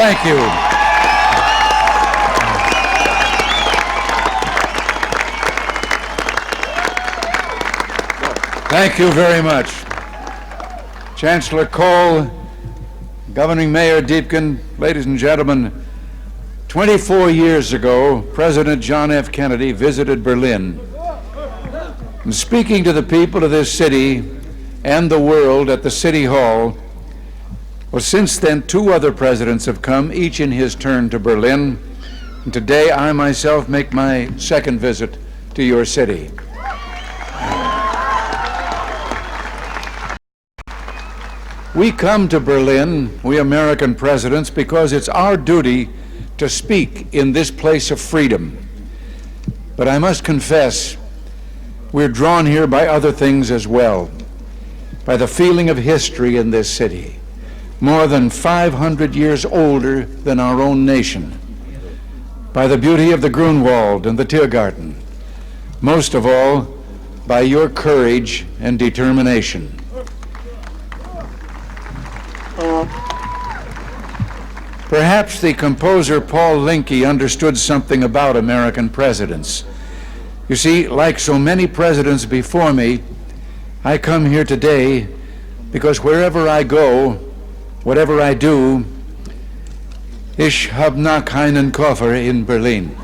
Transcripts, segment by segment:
Thank you. Thank you very much. Chancellor Kohl, Governing Mayor Diepken, ladies and gentlemen, 24 years ago, President John F. Kennedy visited Berlin. And speaking to the people of this city and the world at the City Hall, well, since then, 2 other presidents have come, each in his turn, to Berlin. And today, I myself make my 2nd visit to your city. We come to Berlin, we American presidents, because it's our duty to speak in this place of freedom. But I must confess, we're drawn here by other things as well, by the feeling of history in this city, more than 500 years older than our own nation, by the beauty of the Grunwald and the Tiergarten, most of all, by your courage and determination. Perhaps the composer Paul Linke understood something about American presidents. You see, like so many presidents before me, I come here today because wherever I go, whatever I do, ich hab noch keinen Koffer in Berlin.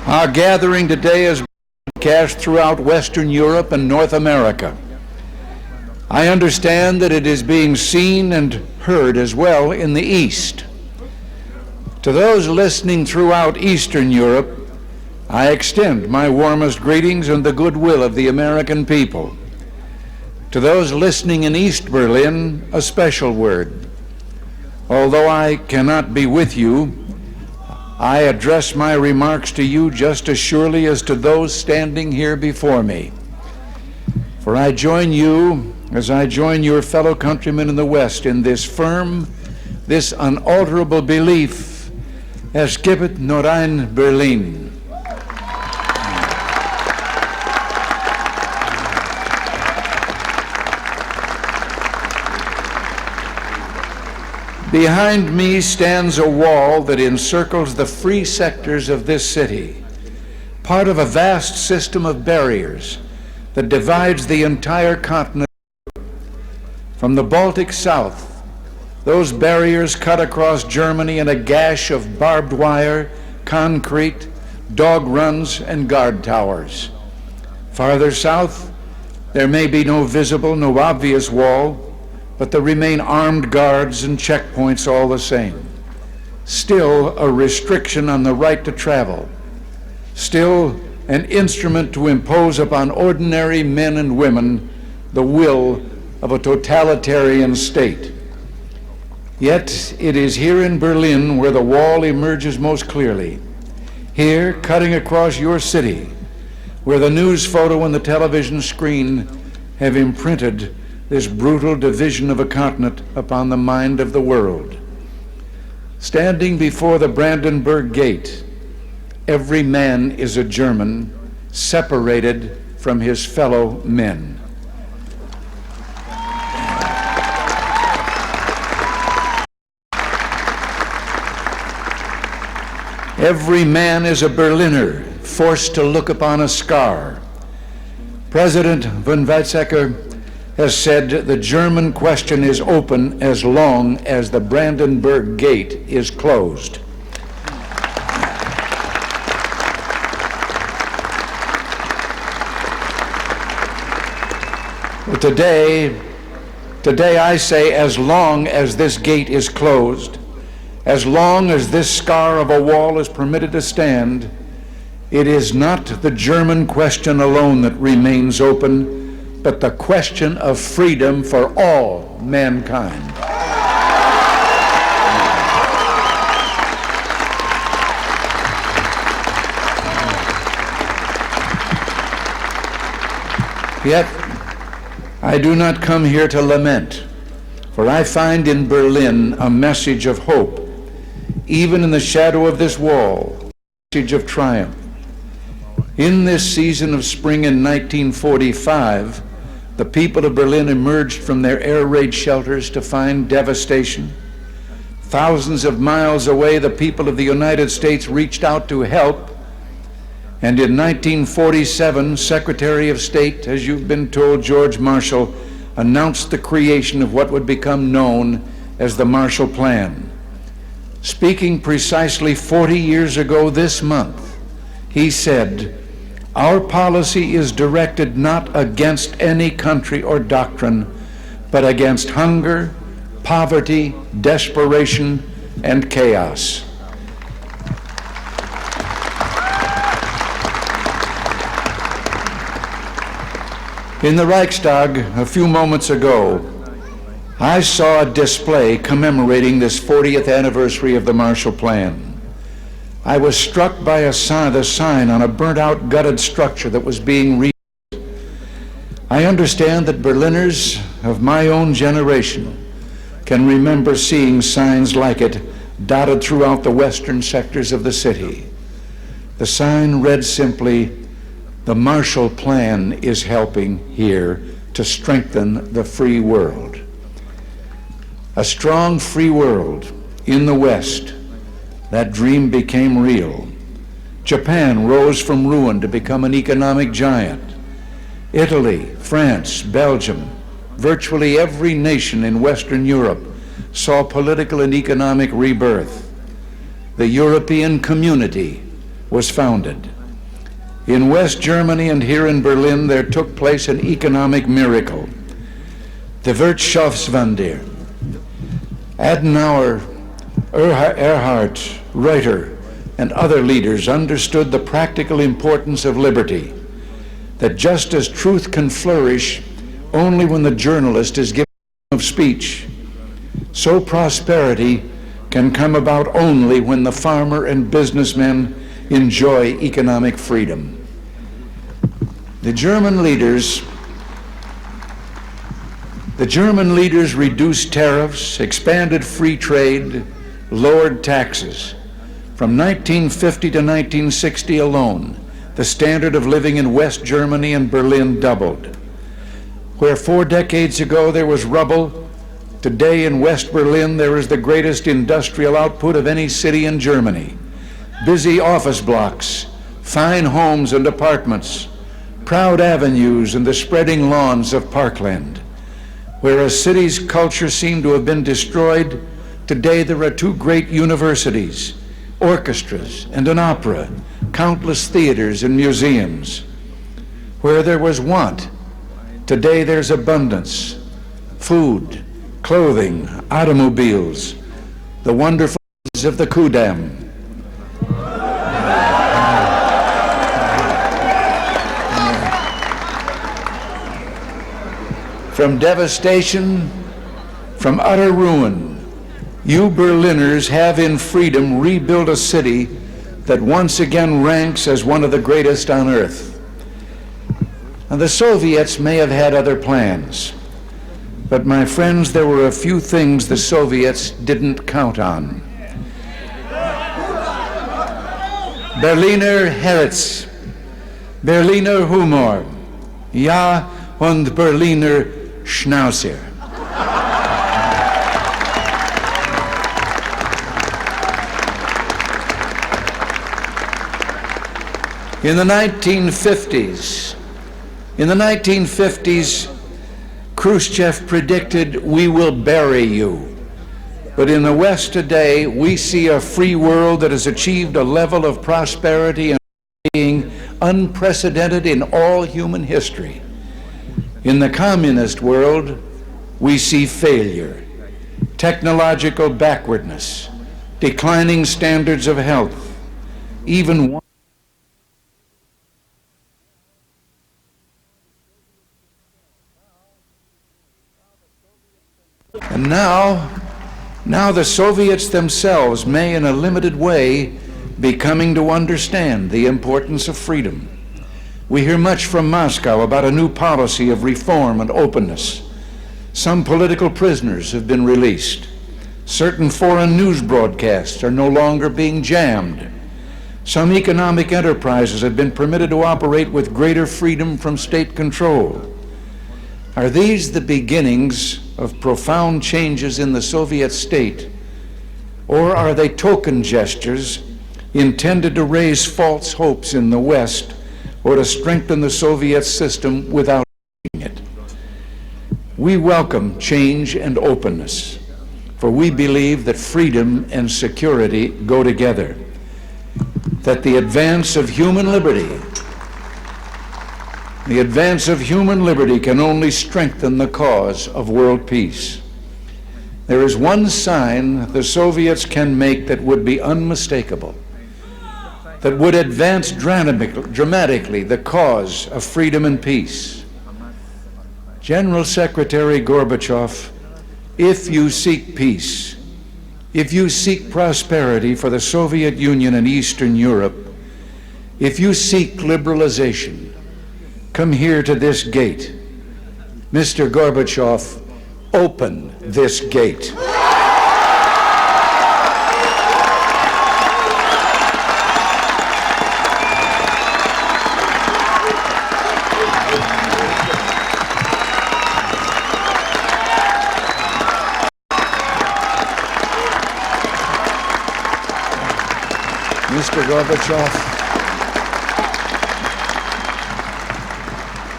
Our gathering today is broadcast throughout Western Europe and North America. I understand that it is being seen and heard as well in the East. To those listening throughout Eastern Europe, I extend my warmest greetings and the goodwill of the American people. To those listening in East Berlin, a special word. Although I cannot be with you, I address my remarks to you just as surely as to those standing here before me. For I join you as I join your fellow countrymen in the West in this firm, this unalterable belief, es gibt nur ein Berlin. Behind me stands a wall that encircles the free sectors of this city, part of a vast system of barriers that divides the entire continent. From the Baltic south, those barriers cut across Germany in a gash of barbed wire, concrete, dog runs, and guard towers. Farther south, there may be no visible, no obvious wall, but there remain armed guards and checkpoints all the same. Still a restriction on the right to travel. Still an instrument to impose upon ordinary men and women the will of a totalitarian state. Yet it is here in Berlin where the wall emerges most clearly. Here, cutting across your city, where the news photo and the television screen have imprinted this brutal division of a continent upon the mind of the world. Standing before the Brandenburg Gate, every man is a German, separated from his fellow men. Every man is a Berliner, forced to look upon a scar. President von Weizsäcker has said the German question is open as long as the Brandenburg Gate is closed. But today I say, as long as this gate is closed, as long as this scar of a wall is permitted to stand, it is not the German question alone that remains open, but the question of freedom for all mankind. Yet, I do not come here to lament, for I find in Berlin a message of hope, even in the shadow of this wall, a message of triumph. In this season of spring in 1945, the people of Berlin emerged from their air raid shelters to find devastation. Thousands of miles away, the people of the United States reached out to help. And in 1947, Secretary of State, as you've been told, George Marshall, announced the creation of what would become known as the Marshall Plan. Speaking precisely 40 years ago this month, he said, "Our policy is directed not against any country or doctrine, but against hunger, poverty, desperation, and chaos." In the Reichstag a few moments ago, I saw a display commemorating this 40th anniversary of the Marshall Plan. I was struck by the sign on a burnt-out, gutted structure that was being rebuilt. I understand that Berliners of my own generation can remember seeing signs like it dotted throughout the western sectors of the city. The sign read simply, "The Marshall Plan is helping here to strengthen the free world." A strong free world in the West, that dream became real. Japan rose from ruin to become an economic giant. Italy, France, Belgium, virtually every nation in Western Europe saw political and economic rebirth. The European Community was founded. In West Germany and here in Berlin, there took place an economic miracle. The Wirtschaftswunder. Adenauer, Erhard, Reuter, and other leaders understood the practical importance of liberty, that just as truth can flourish only when the journalist is given freedom of speech, so prosperity can come about only when the farmer and businessman enjoy economic freedom. The German leaders reduced tariffs, expanded free trade, lowered taxes. From 1950 to 1960 alone, the standard of living in West Germany and Berlin doubled. Where 4 decades ago there was rubble, today in West Berlin there is the greatest industrial output of any city in Germany. Busy office blocks, fine homes and apartments, proud avenues and the spreading lawns of parkland. Where a city's culture seemed to have been destroyed, today there are 2 great universities, orchestras and an opera, countless theaters and museums. Where there was want, today there's abundance, food, clothing, automobiles, the wonderful of the Kudamm. From devastation, from utter ruin, you Berliners have in freedom rebuilt a city that once again ranks as one of the greatest on earth. And the Soviets may have had other plans, but my friends, there were a few things the Soviets didn't count on. Berliner Herz, Berliner Humor, ja und Berliner Schnauzer. In the 1950s, Khrushchev predicted, "We will bury you." But in the West today, we see a free world that has achieved a level of prosperity and being unprecedented in all human history. In the communist world, we see failure, technological backwardness, declining standards of health, even one. And now the Soviets themselves may, in a limited way, be coming to understand the importance of freedom. We hear much from Moscow about a new policy of reform and openness. Some political prisoners have been released. Certain foreign news broadcasts are no longer being jammed. Some economic enterprises have been permitted to operate with greater freedom from state control. Are these the beginnings of profound changes in the Soviet state, or are they token gestures intended to raise false hopes in the West or to strengthen the Soviet system without it? We welcome change and openness, for we believe that freedom and security go together, that the advance of human liberty can only strengthen the cause of world peace. There is one sign the Soviets can make that would be unmistakable, that would advance dramatically the cause of freedom and peace. General Secretary Gorbachev, if you seek peace, if you seek prosperity for the Soviet Union and Eastern Europe, if you seek liberalization, come here to this gate. Mr. Gorbachev, open this gate.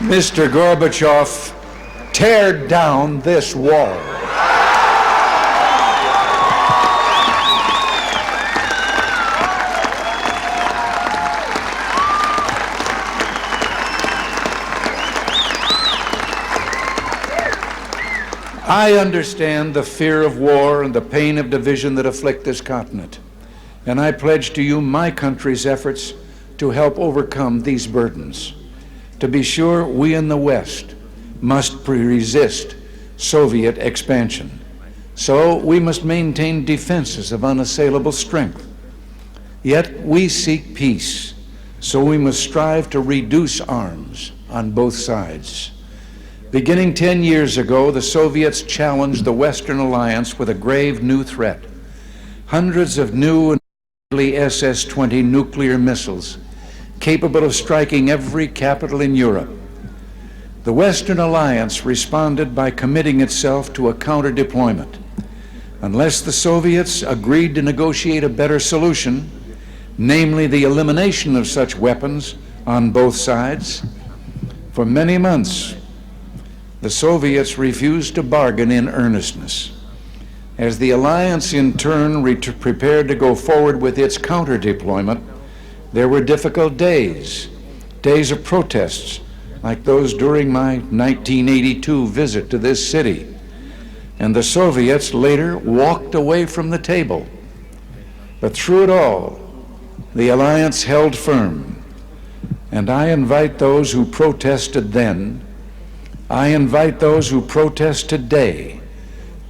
Mr. Gorbachev, tear down this wall. I understand the fear of war and the pain of division that afflict this continent, and I pledge to you my country's efforts to help overcome these burdens. To be sure, we in the West must resist Soviet expansion. So we must maintain defenses of unassailable strength. Yet we seek peace, so we must strive to reduce arms on both sides. Beginning 10 years ago, the Soviets challenged the Western alliance with a grave new threat. Hundreds of new and deadly SS-20 nuclear missiles capable of striking every capital in Europe. The Western alliance responded by committing itself to a counter-deployment. Unless the Soviets agreed to negotiate a better solution, namely the elimination of such weapons on both sides, for many months, the Soviets refused to bargain in earnestness. As the alliance in turn prepared to go forward with its counter-deployment, there were difficult days of protests, like those during my 1982 visit to this city. And the Soviets later walked away from the table. But through it all, the alliance held firm. And I invite those who protested then, I invite those who protest today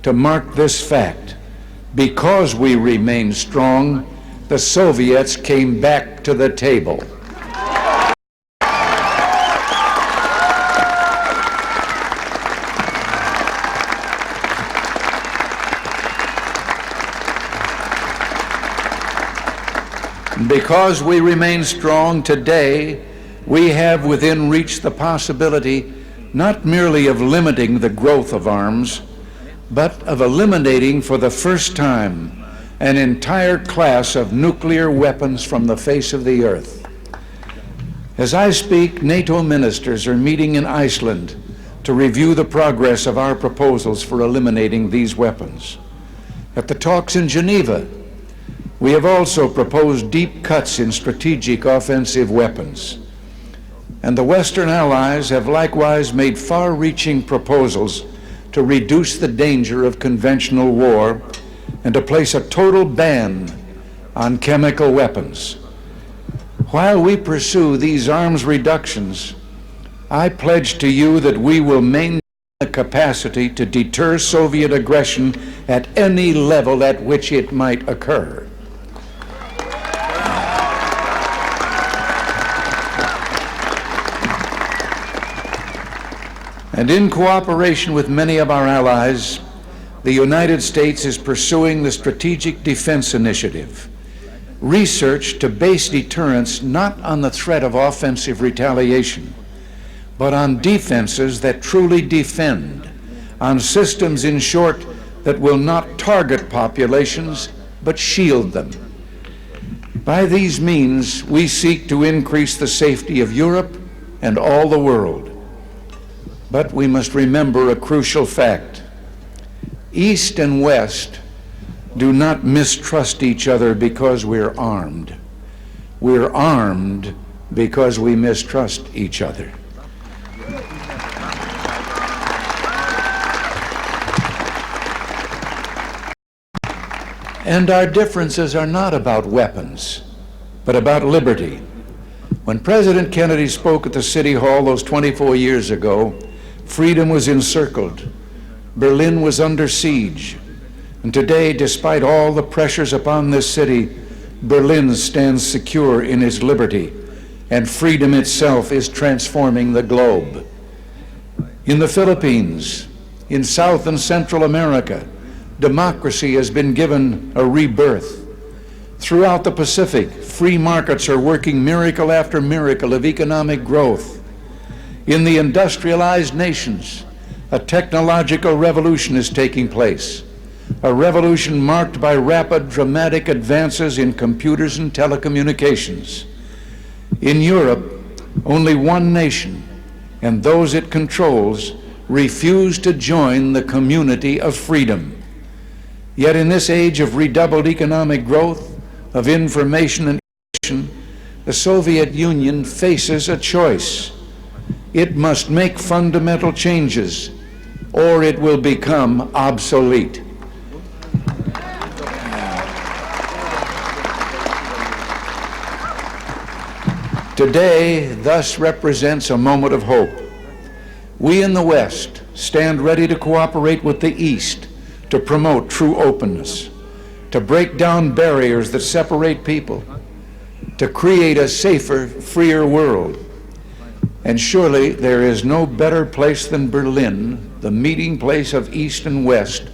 to mark this fact. Because we remain strong, the Soviets came back to the table. Because we remain strong today, we have within reach the possibility not merely of limiting the growth of arms, but of eliminating for the first time an entire class of nuclear weapons from the face of the earth. As I speak, NATO ministers are meeting in Iceland to review the progress of our proposals for eliminating these weapons. At the talks in Geneva, we have also proposed deep cuts in strategic offensive weapons. And the Western allies have likewise made far-reaching proposals to reduce the danger of conventional war and to place a total ban on chemical weapons. While we pursue these arms reductions, I pledge to you that we will maintain the capacity to deter Soviet aggression at any level at which it might occur. And in cooperation with many of our allies, the United States is pursuing the Strategic Defense Initiative. research to base deterrence not on the threat of offensive retaliation, but on defenses that truly defend, on systems, in short, that will not target populations, but shield them. By these means, we seek to increase the safety of Europe and all the world. But we must remember a crucial fact. East and West do not mistrust each other because we're armed. We're armed because we mistrust each other. And our differences are not about weapons, but about liberty. When President Kennedy spoke at the City Hall those 24 years ago, freedom was encircled. Berlin was under siege. And today, despite all the pressures upon this city, Berlin stands secure in its liberty, and freedom itself is transforming the globe. In the Philippines, in South and Central America, democracy has been given a rebirth. Throughout the Pacific, free markets are working miracle after miracle of economic growth. In the industrialized nations, a technological revolution is taking place, a revolution marked by rapid, dramatic advances in computers and telecommunications. In Europe, only one nation, and those it controls, refuse to join the community of freedom. Yet in this age of redoubled economic growth, of information and innovation, the Soviet Union faces a choice. It must make fundamental changes, or it will become obsolete. Today, thus represents a moment of hope. We in the West stand ready to cooperate with the East to promote true openness, to break down barriers that separate people, to create a safer, freer world. And surely there is no better place than Berlin, the meeting place of East and West,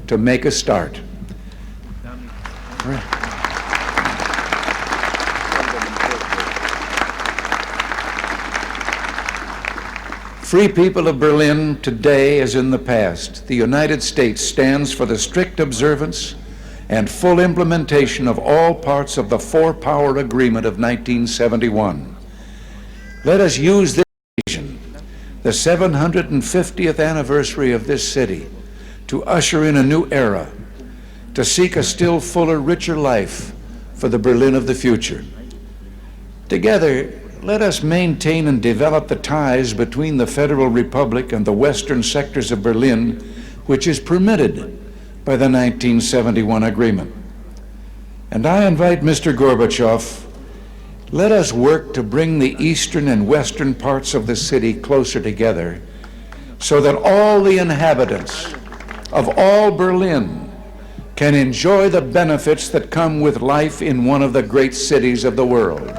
to make a start. Free people of Berlin, today as in the past, the United States stands for the strict observance and full implementation of all parts of the Four-Power Agreement of 1971. Let us use this occasion, the 750th anniversary of this city, to usher in a new era, to seek a still fuller, richer life for the Berlin of the future. Together, let us maintain and develop the ties between the Federal Republic and the western sectors of Berlin, which is permitted by the 1971 agreement. And I invite Mr. Gorbachev, let us work to bring the eastern and western parts of the city closer together so that all the inhabitants of all Berlin can enjoy the benefits that come with life in one of the great cities of the world.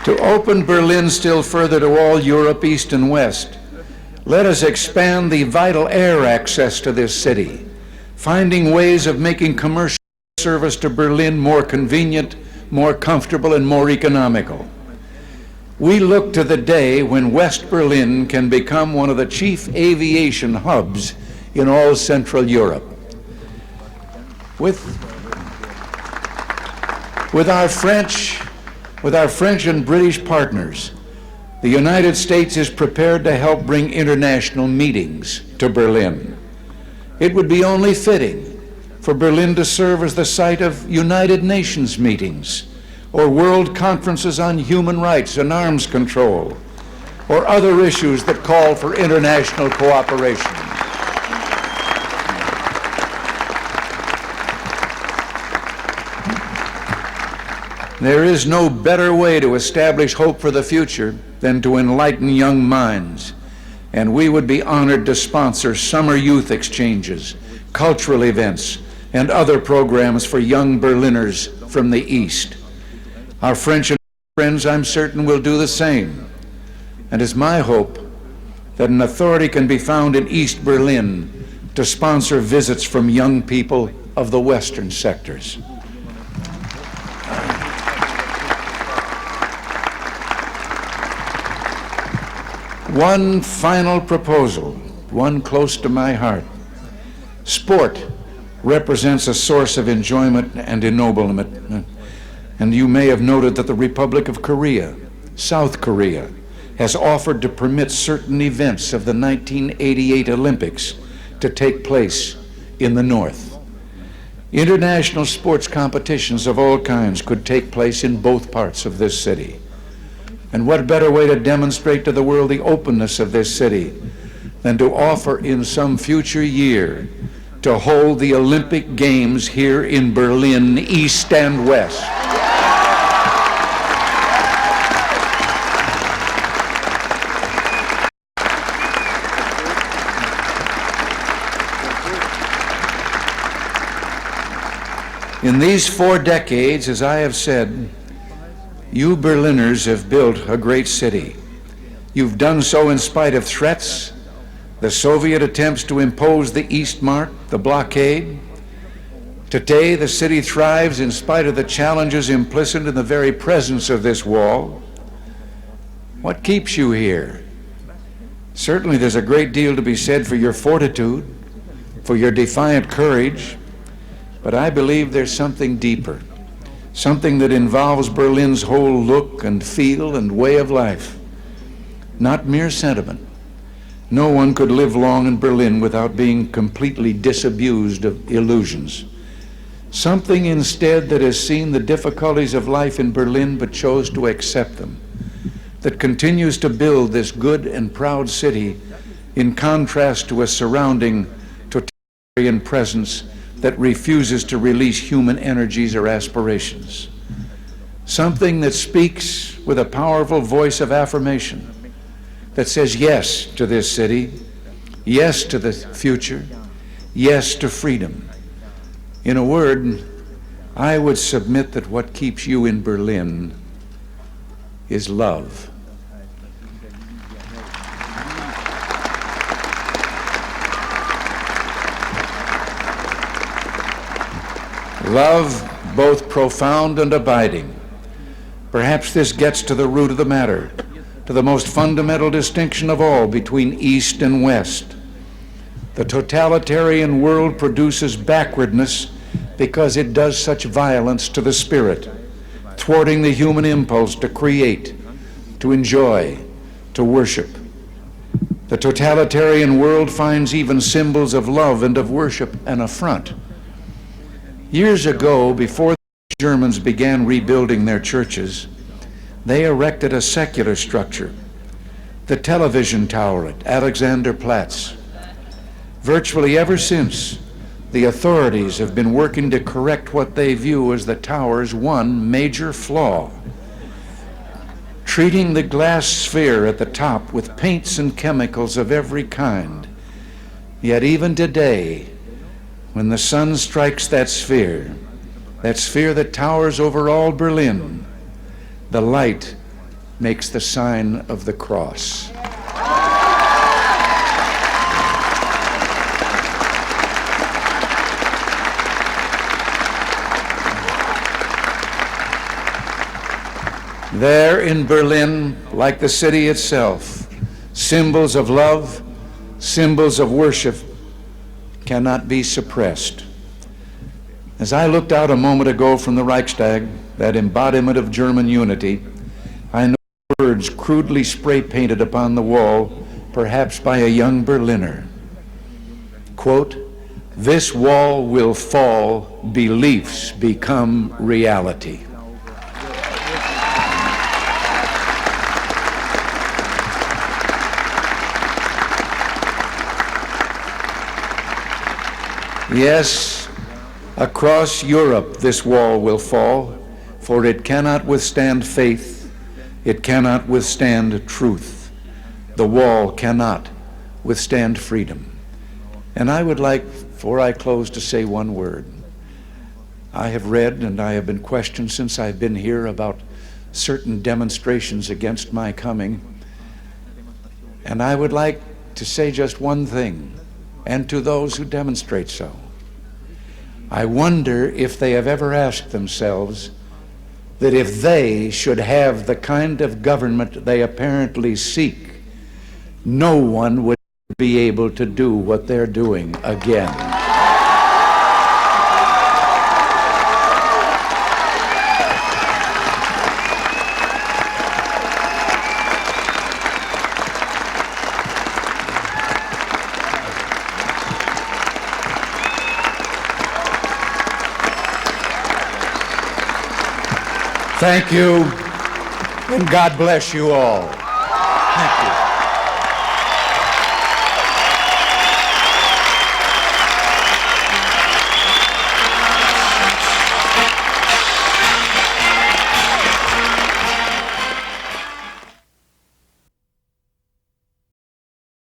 To open Berlin still further to all Europe, East and West, let us expand the vital air access to this city, finding ways of making commercial service to Berlin more convenient, more comfortable, and more economical. We look to the day when West Berlin can become one of the chief aviation hubs in all Central Europe. With our French and British partners, the United States is prepared to help bring international meetings to Berlin. It would be only fitting for Berlin to serve as the site of United Nations meetings, or world conferences on human rights and arms control, or other issues that call for international cooperation. There is no better way to establish hope for the future than to enlighten young minds, and we would be honored to sponsor summer youth exchanges, cultural events, and other programs for young Berliners from the East. Our French and friends, I'm certain, will do the same. And it's my hope that an authority can be found in East Berlin to sponsor visits from young people of the western sectors. One final proposal, one close to my heart. Sport represents a source of enjoyment and ennoblement. And you may have noted that the Republic of Korea, South Korea, has offered to permit certain events of the 1988 Olympics to take place in the North. International sports competitions of all kinds could take place in both parts of this city. And what better way to demonstrate to the world the openness of this city than to offer in some future year to hold the Olympic Games here in Berlin, East and West. In these 4 decades, as I have said, you Berliners have built a great city. You've done so in spite of threats, the Soviet attempts to impose the Eastmark, the blockade. Today, the city thrives in spite of the challenges implicit in the very presence of this wall. What keeps you here? Certainly there's a great deal to be said for your fortitude, for your defiant courage, but I believe there's something deeper. Something that involves Berlin's whole look and feel and way of life, not mere sentiment. No one could live long in Berlin without being completely disabused of illusions. Something instead that has seen the difficulties of life in Berlin but chose to accept them, that continues to build this good and proud city in contrast to a surrounding totalitarian presence that refuses to release human energies or aspirations. Something that speaks with a powerful voice of affirmation, that says yes to this city, yes to the future, yes to freedom. In a word, I would submit that what keeps you in Berlin is love. Love, both profound and abiding. Perhaps this gets to the root of the matter, to the most fundamental distinction of all between East and West. The totalitarian world produces backwardness because it does such violence to the spirit, thwarting the human impulse to create, to enjoy, to worship. The totalitarian world finds even symbols of love and of worship an affront. Years ago, before the Germans began rebuilding their churches, they erected a secular structure, the television tower at Alexanderplatz. Virtually ever since, the authorities have been working to correct what they view as the tower's one major flaw, treating the glass sphere at the top with paints and chemicals of every kind. Yet even today, when the sun strikes that sphere that towers over all Berlin, the light makes the sign of the cross. There in Berlin, like the city itself, symbols of love, symbols of worship cannot be suppressed. As I looked out a moment ago from the Reichstag, that embodiment of German unity, I know words crudely spray painted upon the wall, perhaps by a young Berliner. Quote, "This wall will fall, beliefs become reality." Yes, across Europe this wall will fall, for it cannot withstand faith, it cannot withstand truth. The wall cannot withstand freedom. And I would like, before I close, to say one word. I have read and I have been questioned since I've been here about certain demonstrations against my coming. And I would like to say just one thing, and to those who demonstrate so. I wonder if they have ever asked themselves that if they should have the kind of government they apparently seek, no one would be able to do what they're doing again. Thank you, and God bless you all.